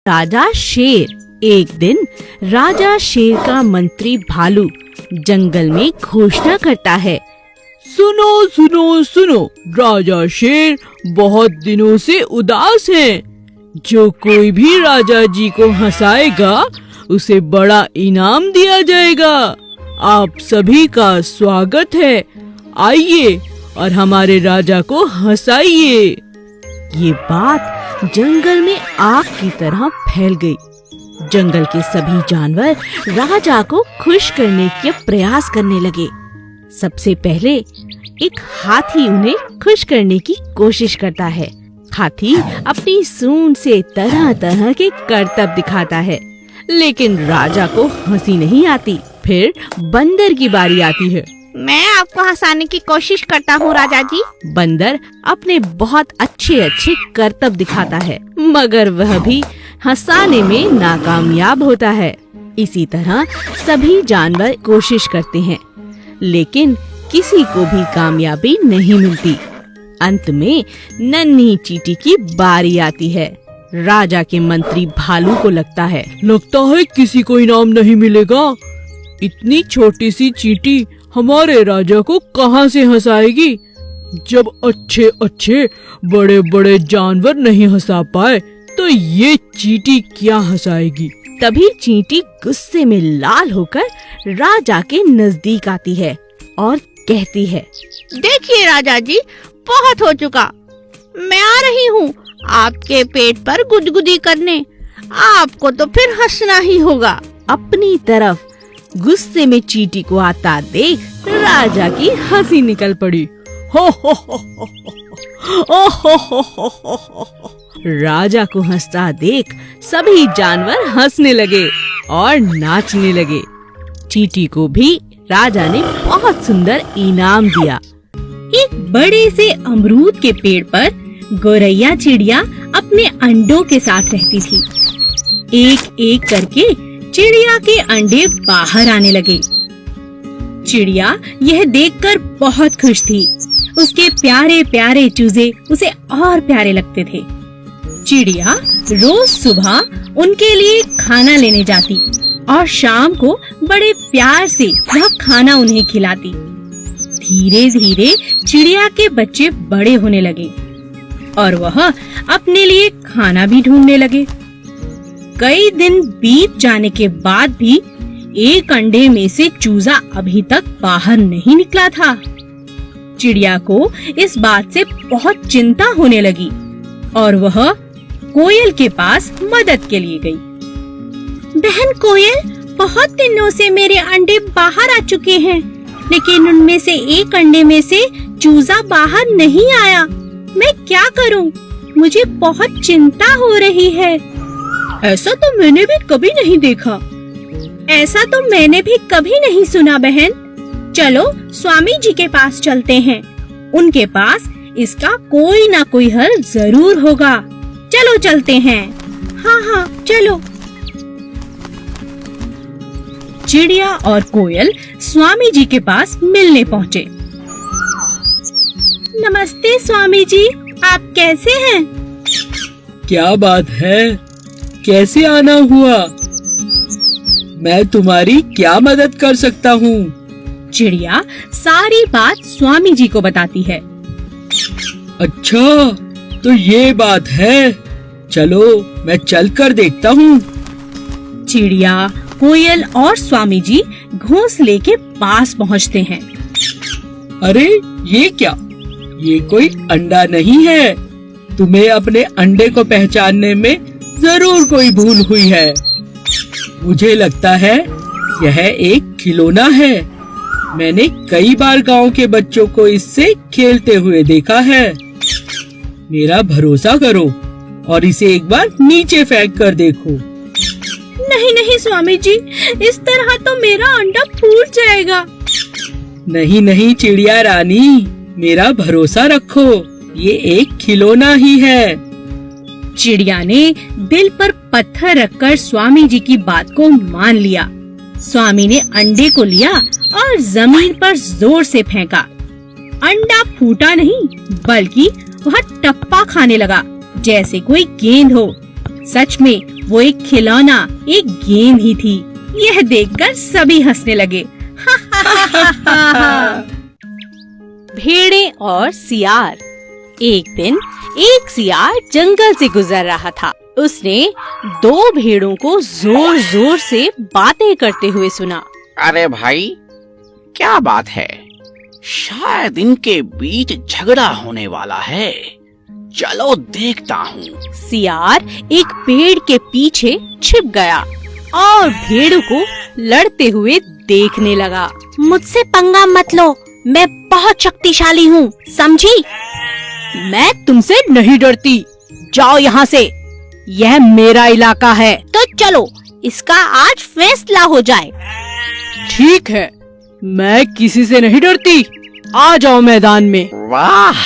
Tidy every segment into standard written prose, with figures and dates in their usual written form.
राजा शेर। एक दिन राजा शेर का मंत्री भालू जंगल में घोषणा करता है, सुनो सुनो सुनो, राजा शेर बहुत दिनों से उदास हैं। जो कोई भी राजा जी को हंसाएगा उसे बड़ा इनाम दिया जाएगा। आप सभी का स्वागत है, आइए और हमारे राजा को हंसाइए। ये बात जंगल में आग की तरह फैल गई। जंगल के सभी जानवर राजा को खुश करने के प्रयास करने लगे। सबसे पहले एक हाथी उन्हें खुश करने की कोशिश करता है। हाथी अपनी सूंड से तरह तरह के करतब दिखाता है, लेकिन राजा को हंसी नहीं आती। फिर बंदर की बारी आती है। मैं आपको हंसाने की कोशिश करता हूँ राजा जी। बंदर अपने बहुत अच्छे अच्छे करतब दिखाता है, मगर वह भी हंसाने में नाकामयाब होता है। इसी तरह सभी जानवर कोशिश करते हैं, लेकिन किसी को भी कामयाबी नहीं मिलती। अंत में नन्ही चींटी की बारी आती है। राजा के मंत्री भालू को लगता है किसी को इनाम नहीं मिलेगा। इतनी छोटी सी चींटी हमारे राजा को कहां से हंसाएगी। जब अच्छे अच्छे बड़े बड़े जानवर नहीं हंसा पाए तो ये चींटी क्या हंसाएगी। तभी चींटी गुस्से में लाल होकर राजा के नजदीक आती है और कहती है, देखिए राजा जी, बहुत हो चुका। मैं आ रही हूँ आपके पेट पर गुदगुदी करने। आपको तो फिर हंसना ही होगा। अपनी तरफ गुस्से में चींटी को आता देख राजा की हंसी निकल पड़ी। हो हो हो हो हो हो हो हो हो। राजा को हंसता देख सभी जानवर हंसने लगे और नाचने लगे। चींटी को भी राजा ने बहुत सुंदर इनाम दिया। एक बड़े से अमरूद के पेड़ पर गौरैया चिड़िया अपने अंडों के साथ रहती थी। एक एक करके चिड़िया के अंडे बाहर आने लगे। चिड़िया यह देखकर बहुत खुश थी। उसके प्यारे प्यारे चूजे उसे और प्यारे लगते थे। चिड़िया रोज सुबह उनके लिए खाना लेने जाती और शाम को बड़े प्यार से वह खाना उन्हें खिलाती। धीरे धीरे चिड़िया के बच्चे बड़े होने लगे और वह अपने लिए खाना भी ढूंढने लगे। कई दिन बीत जाने के बाद भी एक अंडे में से चूजा अभी तक बाहर नहीं निकला था। चिड़िया को इस बात से बहुत चिंता होने लगी और वह कोयल के पास मदद के लिए गई। बहन कोयल, बहुत दिनों से मेरे अंडे बाहर आ चुके हैं, लेकिन उनमें से एक अंडे में से चूजा बाहर नहीं आया। मैं क्या करूं? मुझे बहुत चिंता हो रही है। ऐसा तो मैंने भी कभी नहीं देखा। ऐसा तो मैंने भी कभी नहीं सुना बहन। चलो स्वामी जी के पास चलते हैं। उनके पास इसका कोई ना कोई हल जरूर होगा। चलो चलते हैं। हाँ हाँ चलो। चिड़िया और कोयल स्वामी जी के पास मिलने पहुँचे। नमस्ते स्वामी जी, आप कैसे हैं? क्या बात है, कैसे आना हुआ? मैं तुम्हारी क्या मदद कर सकता हूँ? चिड़िया सारी बात स्वामी जी को बताती है। अच्छा, तो ये बात है। चलो मैं चलकर देखता हूँ। चिड़िया, कोयल और स्वामी जी घोंसले के पास पहुँचते हैं। अरे ये क्या? ये कोई अंडा नहीं है। तुम्हें अपने अंडे को पहचानने में जरूर कोई भूल हुई है। मुझे लगता है यह एक खिलौना है। मैंने कई बार गांव के बच्चों को इससे खेलते हुए देखा है। मेरा भरोसा करो और इसे एक बार नीचे फेंक कर देखो। नहीं नहीं स्वामी जी, इस तरह तो मेरा अंडा फूट जाएगा। नहीं नहीं चिड़िया रानी, मेरा भरोसा रखो, ये एक खिलौना ही है। चिड़िया ने दिल पर पत्थर रखकर स्वामी जी की बात को मान लिया। स्वामी ने अंडे को लिया और जमीन पर जोर से फेंका। अंडा फूटा नहीं, बल्कि वह टप्पा खाने लगा जैसे कोई गेंद हो। सच में वो एक खिलौना, एक गेंद ही थी। यह देखकर सभी हंसने लगे। भेड़ें और सियार। एक दिन एक सियार जंगल से गुजर रहा था। उसने दो भेड़ों को जोर जोर से बातें करते हुए सुना। अरे भाई, क्या बात है? शायद इनके बीच झगड़ा होने वाला है। चलो देखता हूँ। सियार एक पेड़ के पीछे छिप गया और भेड़ों को लड़ते हुए देखने लगा। मुझसे पंगा मत लो, मैं बहुत शक्तिशाली हूँ, समझी? मैं तुमसे नहीं डरती, जाओ यहाँ से, यह मेरा इलाका है। तो चलो, इसका आज फैसला हो जाए। ठीक है, मैं किसी से नहीं डरती, आ जाओ मैदान में। वाह,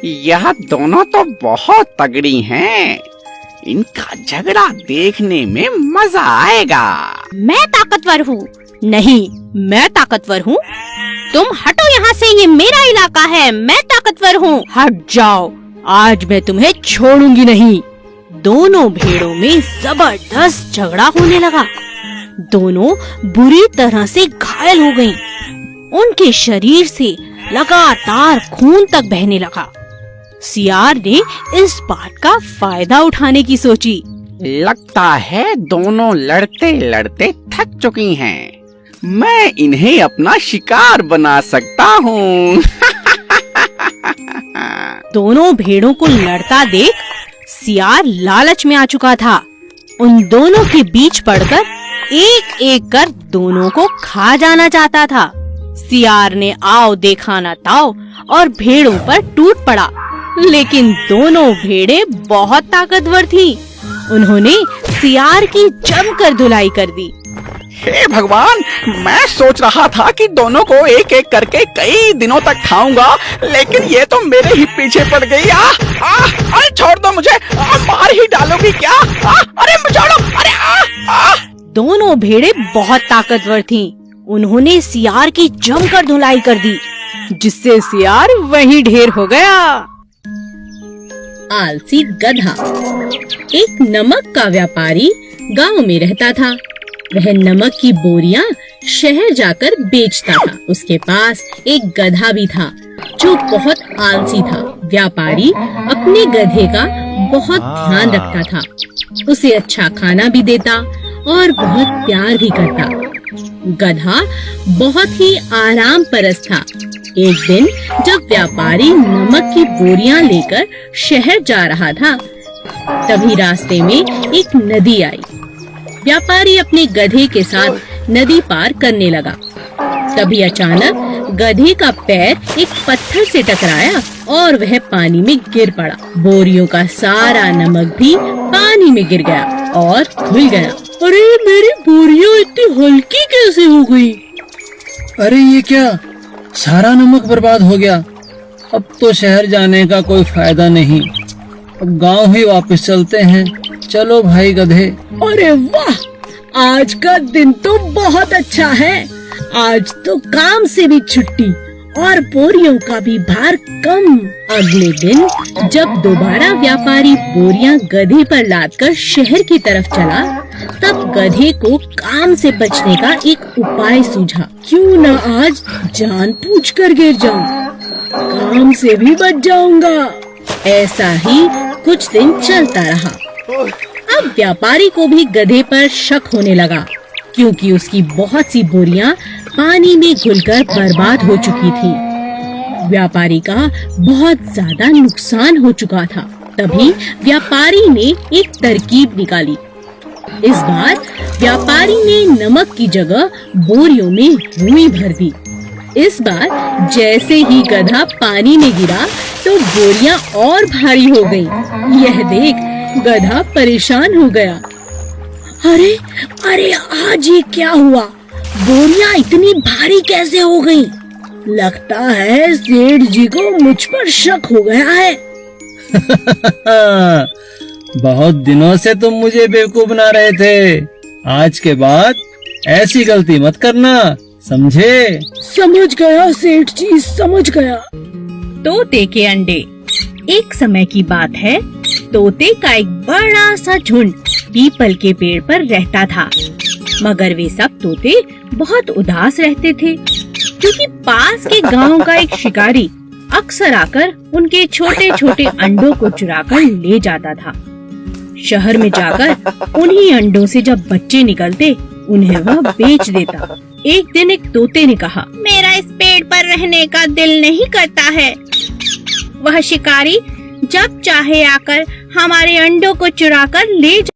यह दोनों तो बहुत तगड़ी हैं। इनका झगड़ा देखने में मजा आएगा। मैं ताकतवर हूँ। नहीं, मैं ताकतवर हूँ। तुम हटो यहाँ से, ये मेरा इलाका है, मैं ताकतवर हूँ। हट जाओ, आज मैं तुम्हें छोड़ूंगी नहीं। दोनों भेड़ों में जबरदस्त झगड़ा होने लगा। दोनों बुरी तरह से घायल हो गईं। उनके शरीर से लगातार खून तक बहने लगा। सियार ने इस बात का फायदा उठाने की सोची। लगता है दोनों लड़ते लड़ते थक चुकी हैं। मैं इन्हें अपना शिकार बना सकता हूँ। दोनों भेड़ों को लड़ता देख सियार लालच में आ चुका था। उन दोनों के बीच पड़कर एक एक कर दोनों को खा जाना चाहता था। सियार ने आओ देखा ना ताओ और भेड़ों पर टूट पड़ा, लेकिन दोनों भेड़ें बहुत ताकतवर थीं। उन्होंने सियार की जमकर धुलाई कर दी। हे भगवान, मैं सोच रहा था कि दोनों को एक एक करके कई दिनों तक खाऊंगा, लेकिन ये तो मेरे ही पीछे पड़ गई। अरे छोड़ दो मुझे, मार ही डालोगी क्या? अरे छोड़ो, अरे दोनों भेड़ें बहुत ताकतवर थीं। उन्होंने सियार की जमकर धुलाई कर दी, जिससे सियार वहीं ढेर हो गया। आलसी गधा। एक नमक का व्यापारी गांव में रहता था। वह नमक की बोरियां शहर जाकर बेचता था। उसके पास एक गधा भी था जो बहुत आलसी था। व्यापारी अपने गधे का बहुत ध्यान रखता था, उसे अच्छा खाना भी देता और बहुत प्यार भी करता। गधा बहुत ही आराम परस्त था। एक दिन जब व्यापारी नमक की बोरियां लेकर शहर जा रहा था, तभी रास्ते में एक नदी आई। व्यापारी अपने गधे के साथ नदी पार करने लगा। तभी अचानक गधे का पैर एक पत्थर से टकराया और वह पानी में गिर पड़ा। बोरियों का सारा नमक भी पानी में गिर गया और धुल गया। अरे मेरी बोरियां इतनी हल्की कैसे हो गई? अरे ये क्या, सारा नमक बर्बाद हो गया। अब तो शहर जाने का कोई फायदा नहीं। अब गांव ही वापस चलते हैं। चलो भाई गधे। अरे वाह, आज का दिन तो बहुत अच्छा है। आज तो काम से भी छुट्टी और बोरियों का भी भार कम। अगले दिन जब दोबारा व्यापारी बोरियां गधे पर लादकर शहर की तरफ चला, तब गधे को काम से बचने का एक उपाय सूझा। क्यों न आज जान पूछकर गिर जाऊं, काम से भी बच जाऊंगा। ऐसा ही कुछ दिन चलता रहा। अब व्यापारी को भी गधे पर शक होने लगा, क्योंकि उसकी बहुत सी बोरियां पानी में घुलकर बर्बाद हो चुकी थी। व्यापारी का बहुत ज्यादा नुकसान हो चुका था। तभी व्यापारी ने एक तरकीब निकाली। इस बार व्यापारी ने नमक की जगह बोरियों में रुई भर दी। इस बार जैसे ही गधा पानी में गिरा तो बोरियां और भारी हो गईं। यह देख गधा परेशान हो गया। अरे अरे, आज ये क्या हुआ? बोरियां इतनी भारी कैसे हो गईं? लगता है सेठ जी को मुझ पर शक हो गया है। बहुत दिनों से तुम मुझे बेवकूफ बना रहे थे। आज के बाद ऐसी गलती मत करना, समझे? समझ गया सेठ जी, समझ गया। तोते के अंडे। एक समय की बात है, तोते का एक बड़ा सा झुंड पीपल के पेड़ पर रहता था। मगर वे सब तोते बहुत उदास रहते थे, क्योंकि पास के गांव का एक शिकारी अक्सर आकर उनके छोटे छोटे अंडों को चुराकर ले जाता था। शहर में जाकर उन्हीं अंडों से जब बच्चे निकलते उन्हें वह बेच देता। एक दिन एक तोते ने कहा, मेरा इस पेड़ पर रहने का दिल नहीं करता है। वह शिकारी जब चाहे आकर हमारे अंडों को चुराकर ले